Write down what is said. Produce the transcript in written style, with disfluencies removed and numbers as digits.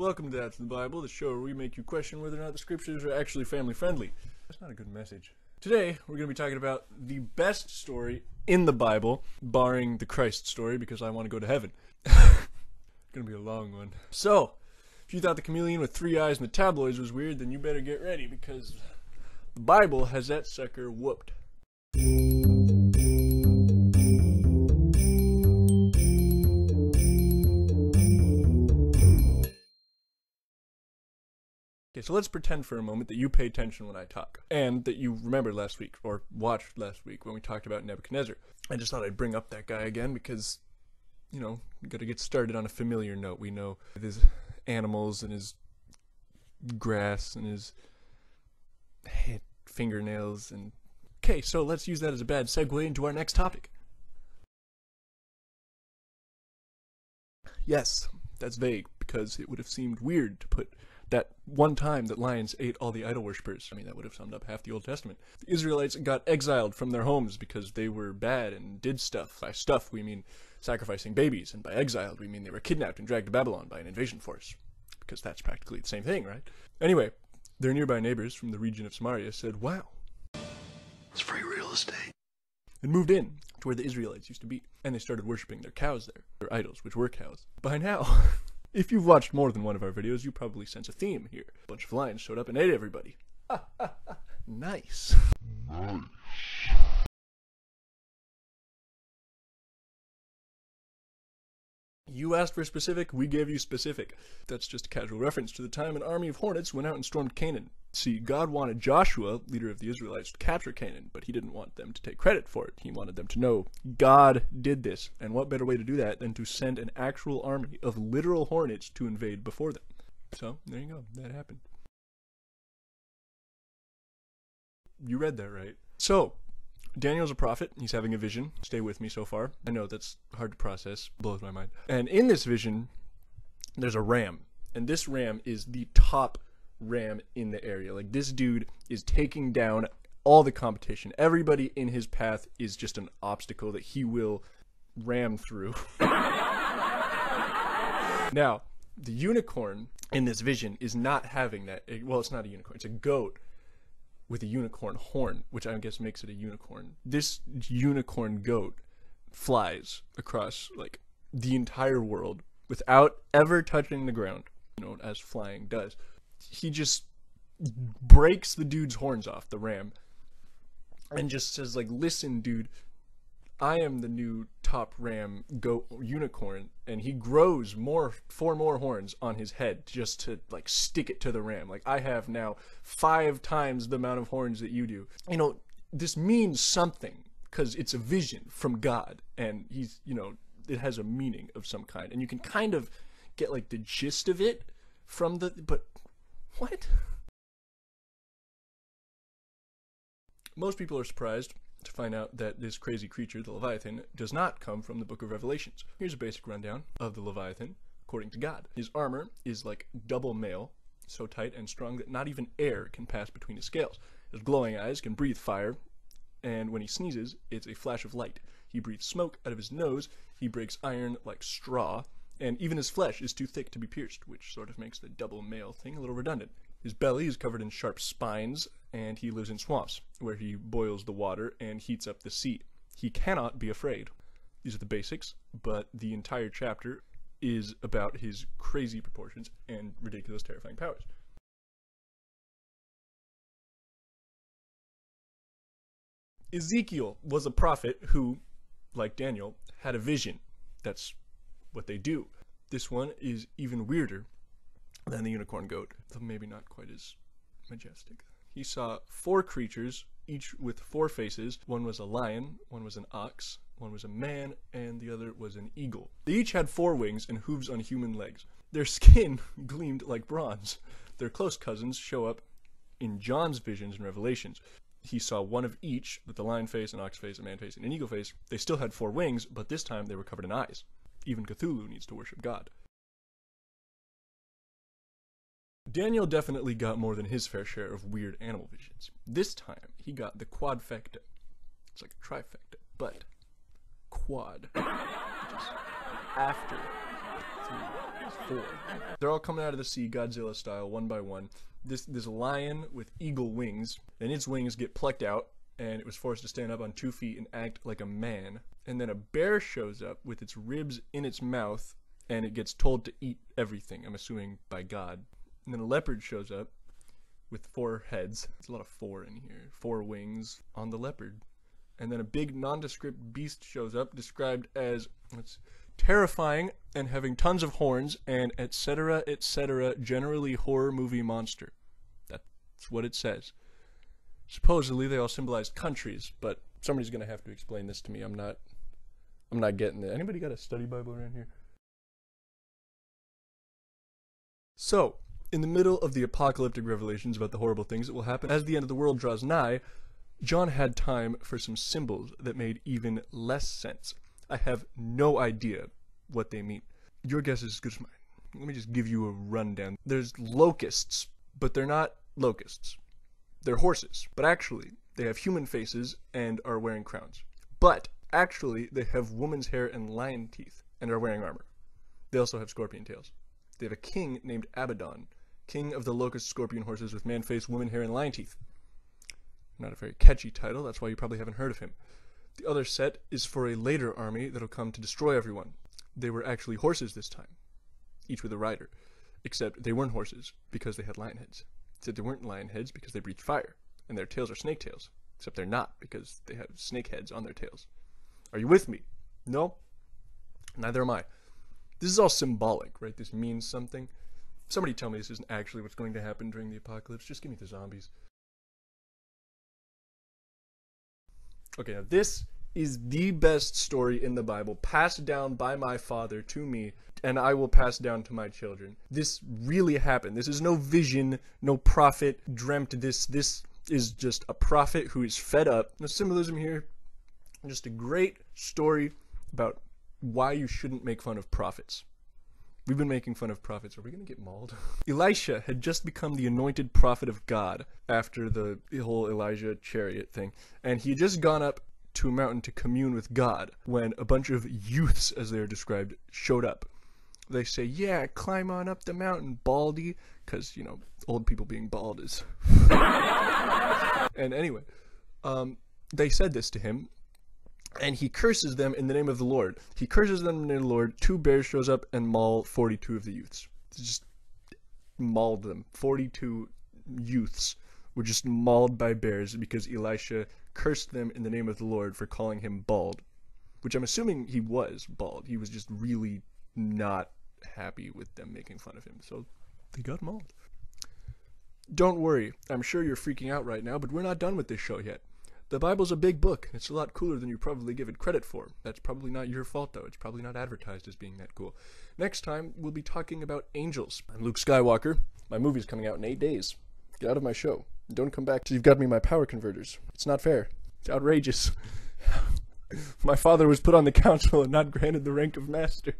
Welcome to That's the Bible, the show where we make you question whether or not the scriptures are actually family friendly. That's not a good message. Today, we're going to be talking about the best story in the Bible, barring the Christ story, because I want to go to heaven. Gonna be a long one. So, if you thought the chameleon with 3 eyes in the tabloids was weird, then you better get ready, because the Bible has that sucker whooped. Okay, so let's pretend for a moment that you pay attention when I talk, and that you remembered last week, or watched last week when we talked about Nebuchadnezzar. I just thought I'd bring up that guy again because, you know, we gotta get started on a familiar note. We know his animals and his grass and his fingernails and... Okay, so let's use that as a bad segue into our next topic. Yes, that's vague, because it would have seemed weird to put that one time that lions ate all the idol worshippers. I mean, that would have summed up half the Old Testament. The Israelites got exiled from their homes because they were bad and did stuff. By stuff, we mean sacrificing babies, and by exiled, we mean they were kidnapped and dragged to Babylon by an invasion force. Because that's practically the same thing, right? Anyway, their nearby neighbors from the region of Samaria said, wow, it's free real estate, and moved in to where the Israelites used to be. And they started worshipping their cows there, their idols, which were cows. By now... If you've watched more than one of our videos, you probably sense a theme here. A bunch of lions showed up and ate everybody. Nice. You asked for specific, we gave you specific. That's just a casual reference to the time an army of hornets went out and stormed Canaan. See, God wanted Joshua, leader of the Israelites, to capture Canaan, but he didn't want them to take credit for it. He wanted them to know God did this, and what better way to do that than to send an actual army of literal hornets to invade before them. So, there you go, that happened. You read that right. So, Daniel's a prophet. He's having a vision. Stay with me so far. I know that's hard to process. Blows my mind. And in this vision, there's a ram. And this ram is the top ram in the area. Like, this dude is taking down all the competition. Everybody in his path is just an obstacle that he will ram through. Now, the unicorn in this vision is not having that. Well, it's not a unicorn. It's a goat with a unicorn horn, which I guess makes it a unicorn. This unicorn goat flies across, like, the entire world without ever touching the ground, you know, as flying does. He just breaks the dude's horns off, the ram, and just says, like, listen, dude, I am the new top ram goat unicorn, and he grows 4 more horns on his head just to, like, stick it to the ram. Like, I have now 5 times the amount of horns that you do. You know, this means something, because it's a vision from God, and he's, you know, it has a meaning of some kind, and you can kind of get, like, the gist of it from the, but what? Most people are surprised to find out that this crazy creature, the Leviathan, does not come from the book of Revelations. Here's a basic rundown of the Leviathan, according to God. His armor is like double mail, so tight and strong that not even air can pass between his scales. His glowing eyes can breathe fire, and when he sneezes, it's a flash of light. He breathes smoke out of his nose, he breaks iron like straw, and even his flesh is too thick to be pierced, which sort of makes the double mail thing a little redundant. His belly is covered in sharp spines, and he lives in swamps, where he boils the water and heats up the sea. He cannot be afraid. These are the basics, but the entire chapter is about his crazy proportions and ridiculous, terrifying powers. Ezekiel was a prophet who, like Daniel, had a vision. That's what they do. This one is even weirder than the unicorn goat, though maybe not quite as majestic. He saw 4 creatures, each with 4 faces. One was a lion, one was an ox, one was a man, and the other was an eagle. They each had 4 wings and hooves on human legs. Their skin gleamed like bronze. Their close cousins show up in John's visions and revelations. He saw one of each, with a lion face, an ox face, a man face, and an eagle face. They still had 4 wings, but this time they were covered in eyes. Even Cthulhu needs to worship God. Daniel definitely got more than his fair share of weird animal visions. This time, he got the quadfecta. It's like a trifecta, but quad. Which is after 3. 4. They're all coming out of the sea, Godzilla style, one by one. This lion with eagle wings, and its wings get plucked out, and it was forced to stand up on 2 feet and act like a man. And then a bear shows up with its ribs in its mouth, and it gets told to eat everything, I'm assuming by God. And then a leopard shows up with 4 heads. There's a lot of 4 in here. 4 wings on the leopard. And then a big nondescript beast shows up, described as terrifying and having tons of horns and etc., generally horror movie monster. That's what it says. Supposedly they all symbolize countries, but somebody's gonna have to explain this to me. I'm not getting it. Anybody got a study Bible around here? So, in the middle of the apocalyptic revelations about the horrible things that will happen as the end of the world draws nigh, John had time for some symbols that made even less sense. I have no idea what they mean. Your guess is as good as mine. Let me just give you a rundown. There's locusts, but they're not locusts. They're horses, but actually, they have human faces and are wearing crowns. But actually, they have woman's hair and lion teeth and are wearing armor. They also have scorpion tails. They have a king named Abaddon, king of the locust scorpion horses with man face, woman hair, and lion teeth. Not a very catchy title, that's why you probably haven't heard of him. The other set is for a later army that'll come to destroy everyone. They were actually horses this time, each with a rider. Except they weren't horses, because they had lion heads. Except they weren't lion heads, because they breathed fire. And their tails are snake tails. Except they're not, because they have snake heads on their tails. Are you with me? No? Neither am I. This is all symbolic, right? This means something. Somebody tell me this isn't actually what's going to happen during the apocalypse. Just give me the zombies. Okay, now this is the best story in the Bible, passed down by my father to me, and I will pass down to my children. This really happened. This is no vision, no prophet dreamt this. This is just a prophet who is fed up. No symbolism here. Just a great story about why you shouldn't make fun of prophets. We've been making fun of prophets. Are we going to get mauled? Elisha had just become the anointed prophet of God after the whole Elijah chariot thing. And he had just gone up to a mountain to commune with God when a bunch of youths, as they're described, showed up. They say, yeah, climb on up the mountain, baldy. Because, you know, old people being bald is... And anyway, they said this to him. And he curses them in the name of the Lord. He curses them in the name of the Lord. 2 bears shows up and maul 42 of the youths. Just mauled them. 42 youths were just mauled by bears because Elisha cursed them in the name of the Lord for calling him bald. Which I'm assuming he was bald. He was just really not happy with them making fun of him. So they got mauled. Don't worry. I'm sure you're freaking out right now, but we're not done with this show yet. The Bible's a big book. It's a lot cooler than you probably give it credit for. That's probably not your fault, though. It's probably not advertised as being that cool. Next time, we'll be talking about angels. I'm Luke Skywalker. My movie's coming out in 8 days. Get out of my show. Don't come back till you've got me my power converters. It's not fair. It's outrageous. My father was put on the council and not granted the rank of master.